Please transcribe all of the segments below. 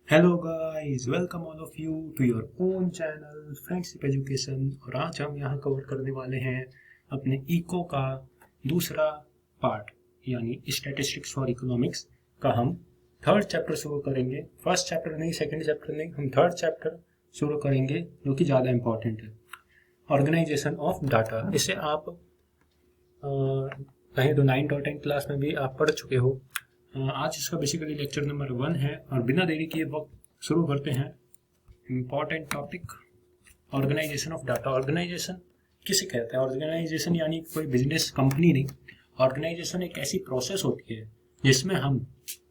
Hello guys, welcome all of you to your own channel friendship education. और आज हम यहाँ कवर करने वाले हैं अपने इको का दूसरा पार्ट यानी स्टैटिस्टिक्स फॉर इकोनॉमिक्स का हम थर्ड चैप्टर शुरू करेंगे। फर्स्ट चैप्टर नहीं, सेकंड चैप्टर नहीं, हम थर्ड चैप्टर शुरू करेंगे जो कि ज़्यादा इंपॉर्टेंट है, ऑर्गेनाइजेशन ऑफ डाटा। इसे आप कहीं तो 9th और 10th क्लास में भी आप पढ़ चुके हो। आज इसका बेसिकली लेक्चर नंबर 1 है और बिना देरी किए वक्त शुरू करते हैं important topic, organization of data. Organization किसे कहते हैं? ऑर्गेनाइजेशन यानी कोई बिजनेस कंपनी नहीं। ऑर्गेनाइजेशन एक ऐसी प्रोसेस होती है जिसमें हम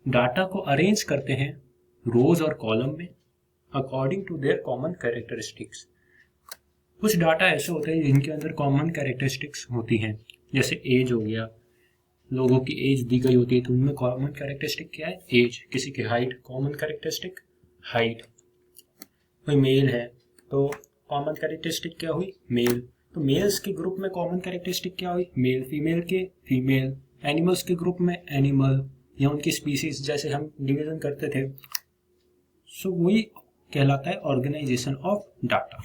डाटा को अरेंज करते हैं रोज और कॉलम में according to their common characteristics. कुछ डाटा ऐसे होते हैं जिनके अंदर कॉमन कैरेक्टरिस्टिक्स होती हैं, जैसे एज हो गया, लोगों की एज दी गई होती है तो उनमें कॉमन कैरेक्टरिस्टिक क्या है? एज। किसी की हाइट, कॉमन कैरेक्टरिस्टिक हाइट। कोई मेल है तो कॉमन कैरेक्टरिस्टिक क्या हुई? मेल। तो मेल्स के ग्रुप में कॉमन कैरेक्टरिस्टिक क्या हुई? मेल। फीमेल के फीमेल। एनिमल्स के ग्रुप में एनिमल या उनकी स्पीसीज, जैसे हम डिवीजन करते थे। सो वही कहलाता है ऑर्गेनाइजेशन ऑफ डाटा।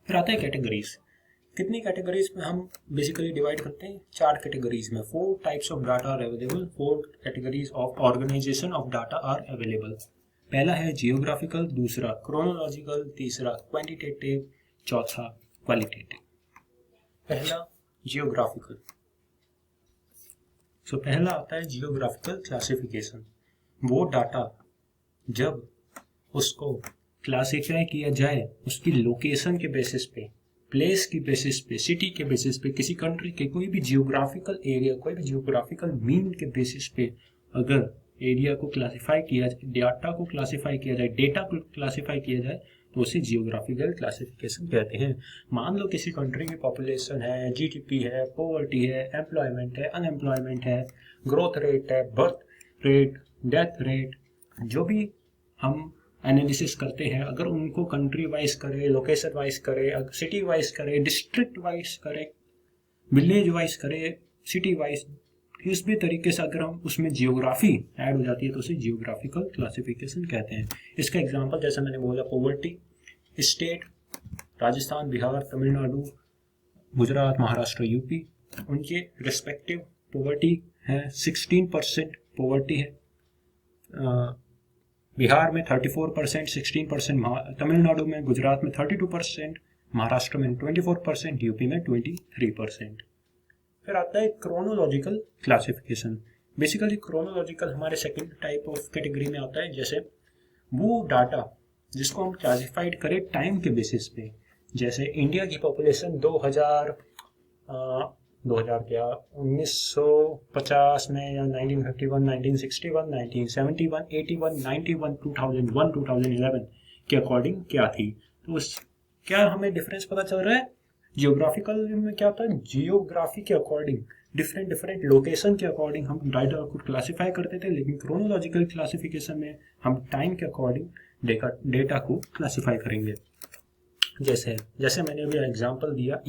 फिर आता है कैटेगरीज। कितनी कैटेगरीज में हम बेसिकली डिवाइड करते हैं? 4 कैटेगरीज में। 4 types of data are available. 4 categories of organization of data are available. पहला है जियोग्राफिकल, दूसरा क्रोनोलॉजिकल, तीसरा क्वांटिटेटिव, चौथा क्वालिटेटिव। पहला जियोग्राफिकल। सो पहला आता है जियोग्राफिकल क्लासिफिकेशन। वो डाटा जब उसको क्लासिफाई किया जाए उसकी लोकेशन के बेसिस पे, प्लेस की बेसिस पे, सिटी के बेसिस पे, किसी कंट्री के कोई भी जियोग्राफिकल एरिया, कोई भी जियोग्राफिकल मीन के बेसिस पे अगर एरिया को क्लासिफाई किया जाए, डाटा को क्लासिफाई किया जाए, डेटा को क्लासिफाई किया जाए तो उसे जियोग्राफिकल क्लासिफिकेशन कहते हैं। मान लो किसी कंट्री की पॉपुलेशन है, जीडीपी है, पॉवर्टी है, एम्प्लॉयमेंट है, अनएम्प्लॉयमेंट है, ग्रोथ रेट है, बर्थ रेट, डेथ रेट, जो भी हम एनालिसिस करते हैं, अगर उनको कंट्री वाइज करे, लोकेशन वाइज करे, सिटी वाइज करे, डिस्ट्रिक्ट वाइज करे, विलेज वाइज करे, सिटी वाइज, किस भी तरीके से अगर हम उसमें जियोग्राफी ऐड हो जाती है तो उसे जियोग्राफिकल क्लासिफिकेशन कहते हैं। इसका एग्जांपल जैसे मैंने बोला, poverty state, Rajasthan, Bihar, Tamil Nadu, Gujarat, Maharashtra, UP, उनके रिस्पेक्टिव पॉवर्टी है। 16% पॉवर्टी है बिहार में, 34%, 16%, तमिलनाडु में, गुजरात में 32%, महाराष्ट्र में 24%, यूपी में 23%। फिर आता है क्रोनोलॉजिकल क्लासिफिकेशन। बेसिकली क्रोनोलॉजिकल हमारे सेकंड टाइप ऑफ कैटेगरी में आता है। जैसे वो डाटा जिसको हम क्लासिफाइड करें टाइम के बेसिस पे, जैसे इंडिया की पॉपुलेशन 2000 क्या 1950 में या 1951, 1961, 1971, 81, 91, 2001, 2011 के अकॉर्डिंग क्या थी। तो उस क्या हमें डिफरेंस पता चल रहा है? जियोग्राफिकल में क्या होता है? जियोग्राफी के अकॉर्डिंग, डिफरेंट डिफरेंट लोकेशन के अकॉर्डिंग हम डाटा को क्लासिफाई करते थे, लेकिन क्रोनोलॉजिकल क्लासिफिकेशन में हम टाइम के अकॉर्डिंग डेटा को क्लासिफाई करेंगे। जैसे मैंने अभी एग्जांपल दिया,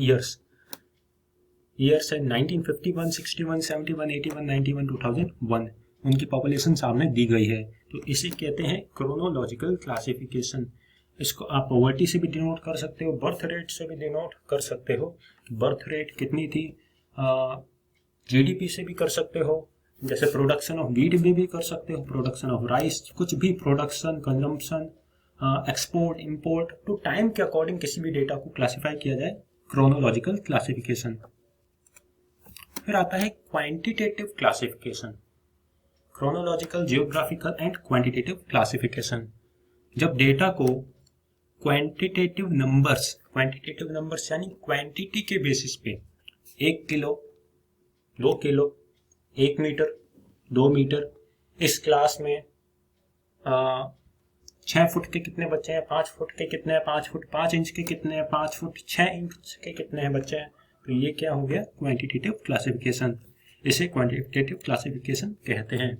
ईयर्स है 1951, 61, 71, 81, 91, 2001, उनकी पॉपुलेशन सामने दी गई है। तो इसे कहते हैं क्रोनोलॉजिकल क्लासिफिकेशन। इसको आप पॉवर्टी से भी डिनोट कर सकते हो, बर्थ रेट से भी डिनोट कर सकते हो। बर्थ रेट कितनी थी, जीडीपी से भी कर सकते हो, जैसे प्रोडक्शन ऑफ वीट में भी कर सकते हो, प्रोडक्शन ऑफ राइस, कुछ भी प्रोडक्शन, कंजम्पशन, एक्सपोर्ट, इंपोर्ट। तो टाइम के अकॉर्डिंग किसी भी डेटा को क्लासिफाई किया जाए, क्रोनोलॉजिकल क्लासिफिकेशन। फिर आता है quantitative classification. Chronological, geographical and quantitative classification. जब डेटा को क्वांटिटेटिव नंबर्स यानी क्वांटिटी के बेसिस पे, 1 किलो, 2 किलो, 1 मीटर, 2 मीटर, इस क्लास में 6 फुट के कितने बच्चे हैं, 5 फुट के कितने हैं, 5 फुट 5 इंच के कितने हैं, 5 फुट 6 इंच के कितने हैं बच्चे हैं। तो ये क्या हो गया? Quantitative classification. इसे क्वांटिटेटिव क्लासिफिकेशन कहते हैं।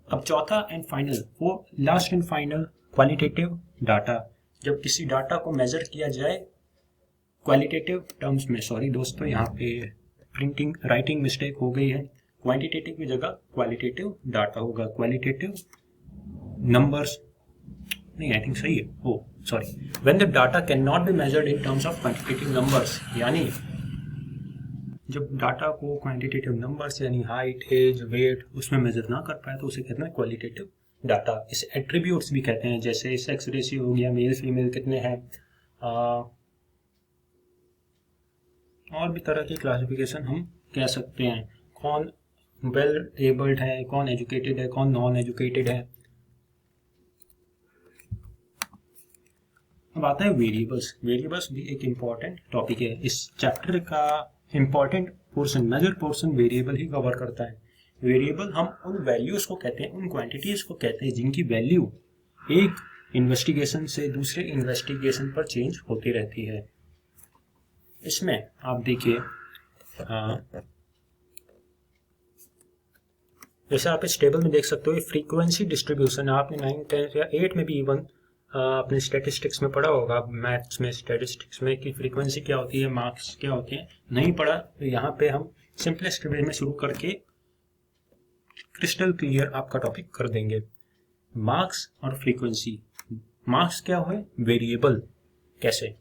अब चौथा एंड फाइनल, वो last and final, qualitative data. जब किसी डाटा को मेजर किया जाए क्वालिटेटिव टर्म्स में, सॉरी दोस्तों यहाँ पे राइटिंग मिस्टेक हो गई है, क्वांटिटेटिव की जगह क्वालिटेटिव डाटा होगा। क्वालिटेटिव नंबर्स नहीं, आई थिंक सही है, oh sorry, when the data can not be measured in terms of quantitative numbers, यानी जब डाटा को क्वांटिटेटिव नंबर्स यानी हाइट, एज, वेट उसमें मेजर ना कर पाए तो उसे कहते हैं क्वालिटेटिव डाटा। इसे एट्रीब्यूट्स भी कहते हैं, जैसे सेक्स रेशियो हो गया, मेल फीमेल कितने हैं, और भी तरह की क्लासिफिकेशन हम कह सकते हैं। कौन वेल एबल्ड है, कौन एजुकेटेड है, कौन नॉन एजुकेटेड है। अब आता है वेरिएबल्स। वेरिएबल्स भी एक इम्पॉर्टेंट टॉपिक है। इस चैप्टर का important portion, major portion variable ही कवर करता है। वेरिएबल हम उन वैल्यूज को कहते हैं, उन क्वांटिटीज को कहते हैं जिनकी वैल्यू एक इन्वेस्टिगेशन से दूसरे इन्वेस्टिगेशन पर चेंज होती रहती है। इसमें आप देखिए, जैसे आप इस टेबल में देख सकते हो, फ्रीक्वेंसी डिस्ट्रीब्यूशन आपने 9, 10 या 8 में भी इवन अपने स्टैटिस्टिक्स में पढ़ा होगा, मैथ्स में स्टैटिस्टिक्स में, कि फ्रीक्वेंसी क्या होती है, मार्क्स क्या होते हैं। नहीं पढ़ा तो यहाँ पे हम सिंपलेस्ट वे में शुरू करके क्रिस्टल क्लियर आपका टॉपिक कर देंगे। मार्क्स और फ्रीक्वेंसी। मार्क्स क्या है? वेरिएबल। कैसे?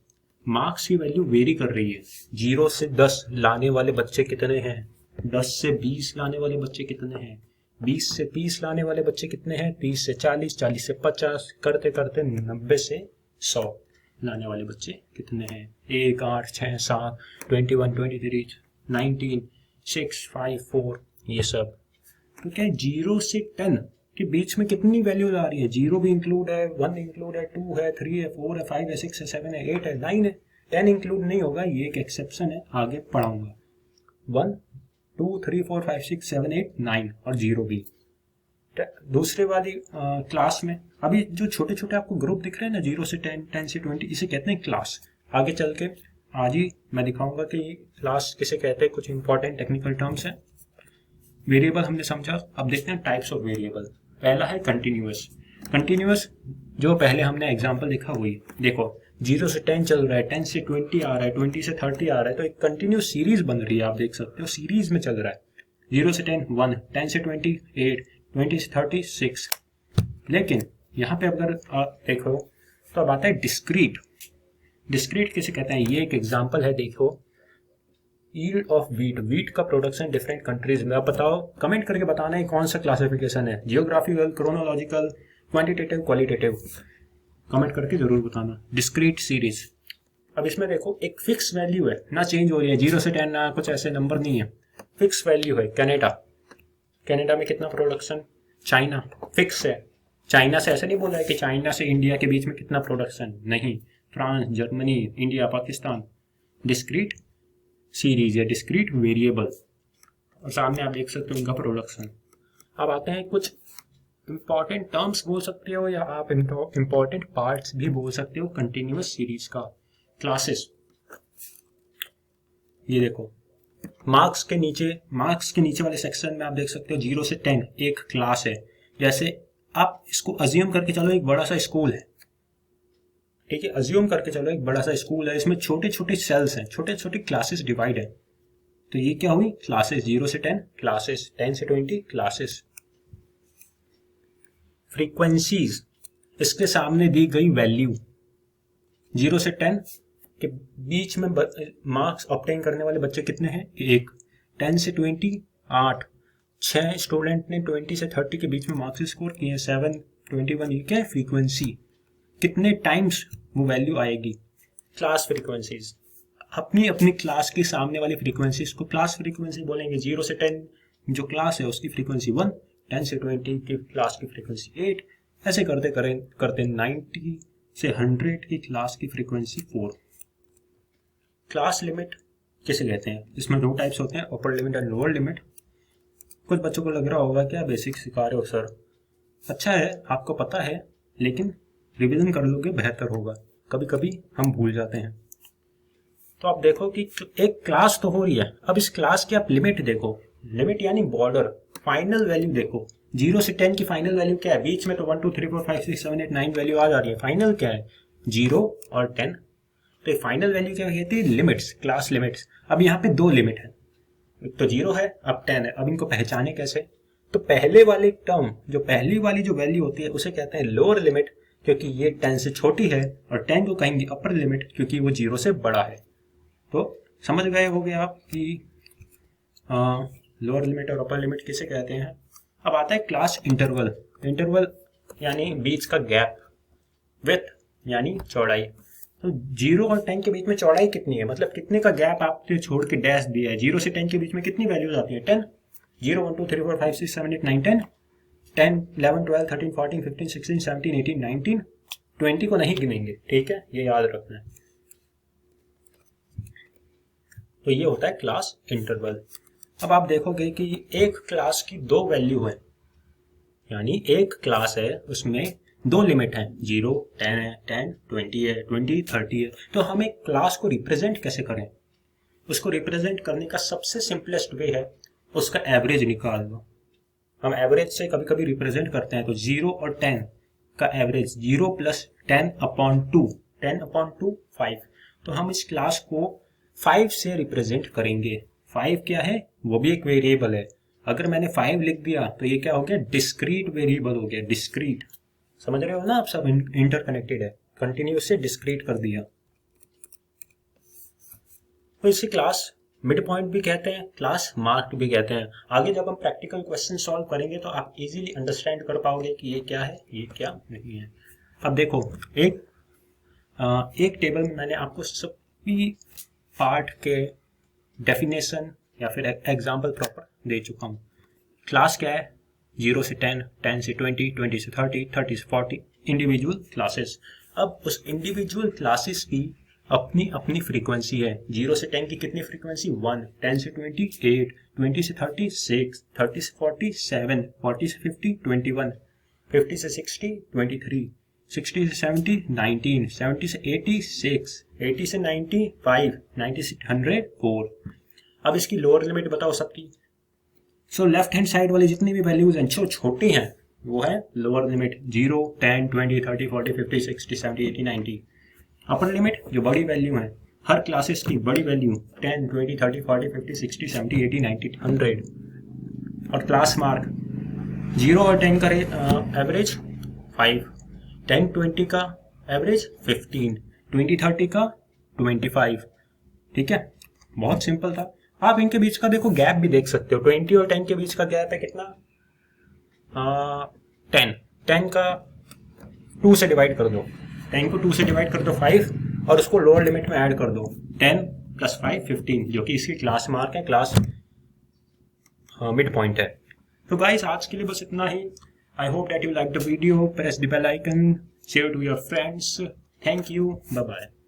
मार्क्स की वैल्यू वेरी कर रही है। 0 से 10 लाने वाले बच्चे कितने हैं, 10 से 20 लाने वाले बच्चे कितने हैं, 20 से 30 लाने वाले बच्चे कितने हैं, 30 से 40, 40 से 50, करते करते 90 से 100 लाने वाले बच्चे कितने हैं। 1, 8, 6, 7, 21, 23, 19, 6, 5, 4, ये सब। तो क्या है, 0 से 10 के बीच में कितनी वैल्यूज आ रही है। 0 भी इंक्लूड है, 1 इंक्लूड है, 2 है, 3 है, 4 है, 5 है, 6 है, 7 है, 8 है, 9 है। 10 इंक्लूड नहीं होगा, ये एक एक्सेप्शन है, आगे पढ़ाऊंगा। 1, 2, 3, 4, 5, 6, 7, 8, 9 और 0 भी। दूसरे वाली क्लास में अभी जो छोटे छोटे आपको ग्रुप दिख रहे हैं ना, 0 से 10, 10 से 20, इसे कहते हैं क्लास। आगे चल के आज ही मैं दिखाऊंगा कि क्लास किसे कहते हैं, कुछ इंपॉर्टेंट टेक्निकल टर्म्स हैं। वेरिएबल हमने समझा, अब देखते हैं टाइप्स ऑफ वेरिएबल। पहला है कंटिन्यूअस। कंटिन्यूअस जो पहले हमने एग्जांपल देखा वही। देखो 0 से 10 चल रहा है, 10 से 20 आ रहा है, 20 से 30 आ रहा है, तो एक कंटिन्यूअस सीरीज बन रही है। आप देख सकते हो सीरीज में चल रहा है। 0 से 10 1, 10 से 20 8, 20 से 30 6। लेकिन यहाँ पे अगर देखो तो अब आता है डिस्क्रीट। डिस्क्रीट किसे कहते हैं, ये एक एग्जाम्पल है। देखो यील्ड ऑफ वीट, वीट का प्रोडक्शन डिफरेंट कंट्रीज में। आप बताओ, कमेंट करके बताना है कौन सा क्लासिफिकेशन है, geographical, chronological, quantitative, qualitative. Comment करके जरूर बताना। Discrete series. अब इसमें देखो एक फिक्स वैल्यू है, ना चेंज हो रही है, 0 से 10 ना कुछ ऐसे नंबर नहीं है, फिक्स वैल्यू है। कनाडा, कनाडा में कितना प्रोडक्शन, चाइना फिक्स है। चाइना से ऐसा नहीं बोला है कि चाइना से इंडिया के बीच में कितना प्रोडक्शन, नहीं। France, Germany, India, Pakistan. Discrete series या डिस्क्रीट वेरिएबल, और सामने आप देख सकते हो उनका प्रोडक्शन। अब आते हैं कुछ इंपॉर्टेंट टर्म्स बोल सकते हो या आप इंपॉर्टेंट पार्ट्स भी बोल सकते हो कंटिन्यूअस सीरीज का। क्लासेस, ये देखो मार्क्स के नीचे वाले सेक्शन में आप देख सकते हो 0 से 10 एक क्लास है। जैसे आप इसको अज्यूम करके चलो एक बड़ा सा स्कूल है, ठीक है, अज्यूम करके चलो एक बड़ा सा स्कूल है, इसमें छोटे छोटे सेल्स हैं, छोटे छोटे क्लासेस डिवाइड है, तो ये क्या हुई, क्लासेस। 0 से 10 क्लासेस, 10 से 20 क्लासेस। फ्रीक्वेंसीज, इसके सामने दी गई वैल्यू। 0 से 10 के बीच में मार्क्स ऑब्टेन करने वाले बच्चे कितने हैं, 1। 10 से 20 8, 6 स्टूडेंट ने 20 से 30 के बीच में मार्क्स स्कोर किए, 7, 21। ये क्या है, फ्रीक्वेंसी। कितने टाइम्स वो वैल्यू आएगी। क्लास फ्रीक्वेंसीज, अपनी अपनी क्लास के सामने वाली फ्रीक्वेंसीज को क्लास फ्रीक्वेंसी बोलेंगे। 0 से 10 जो क्लास है उसकी फ्रीक्वेंसी 1, 10 से 20 की क्लास की फ्रीक्वेंसी 8, ऐसे करते करते 90 से 100 की क्लास की फ्रीक्वेंसी 4। क्लास लिमिट किसे कहते हैं, इसमें 2 टाइप्स होते हैं, upper limit and lower limit. कुछ बच्चों को लग रहा होगा क्या बेसिक सिखा रहे हो सर, अच्छा है आपको पता है, लेकिन रिवीजन कर लोगे बेहतर होगा, कभी कभी हम भूल जाते हैं। तो आप देखो कि एक क्लास तो हो रही है, अब इस क्लास की आप लिमिट देखो। लिमिट यानी बॉर्डर, फाइनल वैल्यू देखो। 0 से 10 की फाइनल वैल्यू क्या है, बीच में तो 1 2 3 4 5 6 7 8 9 वैल्यू आ जा रही है, फाइनल क्या है 0 और 10। तो फाइनल वैल्यू क्या कहती है, लिमिट्स, क्लास लिमिट्स। अब यहाँ पे 2 लिमिट है, एक तो 0 है, अब 10 है। अब इनको पहचाने कैसे, तो पहले वाले टर्म, जो पहली वाली जो वैल्यू होती है उसे कहते हैं लोअर लिमिट, क्योंकि ये 10 से छोटी है, और 10 को कहेंगे अपर लिमिट क्योंकि वो 0 से बड़ा है। तो समझ गए होगे आप कि लोअर लिमिट और अपर लिमिट किसे कहते हैं। अब आता है क्लास इंटरवल। इंटरवल यानी बीच का गैप, विड्थ यानी चौड़ाई। तो 0 और 10 के बीच में चौड़ाई कितनी है, मतलब कितने का गैप आपने छोड़ के डैश दिया है। 0 से 10 के बीच में कितनी वैल्यूज आती है, 10। 0 1 2 3 4 5 6 7 8 9 10 10 11 12 13 14 15 16 17 18 19 20 को नहीं गिनेंगे, ठीक है, ये याद रखना है। तो ये होता है क्लास इंटरवल। अब आप देखोगे कि एक क्लास की दो वैल्यू है, यानी एक क्लास है उसमें दो लिमिट है, 0 10 है, 10 20 है, 20 30 है। तो हम एक क्लास को रिप्रेजेंट कैसे करें, उसको रिप्रेजेंट करने का सबसे सिंपलेस्ट वे है उसका एवरेज निकाल लो। हम एवरेज से कभी कभी रिप्रेजेंट करते हैं, तो 0 और 10 का एवरेज 0 प्लस 10/2, 10/2 5। तो हम इस क्लास को 5 से रिप्रेजेंट करेंगे। 5 क्या है, वो भी एक वेरिएबल है। अगर मैंने 5 लिख दिया तो ये क्या हो गया, डिस्क्रीट वेरिएबल हो गया, डिस्क्रीट। समझ रहे हो ना आप, सब इंटरकनेक्टेड है, कंटिन्यूस से डिस्क्रीट कर दिया। तो इसी क्लास मिड पॉइंट भी कहते हैं, क्लास मार्क भी कहते हैं। आगे जब हम प्रैक्टिकल क्वेश्चन सॉल्व करेंगे तो आप इजीली अंडरस्टैंड कर पाओगे कि ये क्या है, ये क्या नहीं है। अब देखो, एक टेबल में मैंने आपको सभी पार्ट के डेफिनेशन या फिर एग्जाम्पल प्रॉपर दे चुका हूँ। क्लास क्या है, 0 से 10, 10 से 20, 20 से 30, 30 से 40 इंडिविजुअल क्लासेस। अब उस इंडिविजुअल क्लासेस की अपनी अपनी फ्रीक्वेंसी है। 0 से 10 की कितनी फ्रीक्वेंसी, 1, 10 से 20 8, 20 से 30 6, 30 से 40 7, 40 से 50 21, 50 से 60 23, 60 से 70 19, 70 से 80 6, 80 से 90 5, 90 से 100 4। अब इसकी लोअर लिमिट बताओ सबकी। सो लेफ्ट हैंड साइड वाली जितनी भी वैल्यूज हैं जो छोटी हैं वो है लोअर लिमिट, 0 10 20 30 40 50 60 70 80 90। अपर लिमिट जो बड़ी वैल्यू है, हर क्लासेस की बड़ी वैल्यू 10 20 30 40 50 60 70 80 90 100। और क्लास मार्क 0 और 10 का एवरेज 5, 10 20 का एवरेज 15, 20 30 का 25। ठीक है, बहुत सिंपल था। आप इनके बीच का देखो गैप भी देख सकते हो, 20 और 10 के बीच का गैप है कितना, 10 का 2 से डिवाइड कर दो, 10 को 2 से डिवाइड कर दो 5, और उसको लोअर लिमिट में ऐड कर दो, 10 + 5 15, जो कि इसकी क्लास मार्क है, क्लास मिड पॉइंट है। तो गाइस आज के लिए बस इतना ही। I hope that you like the video, press the bell icon, share to your friends. Thank you, bye bye.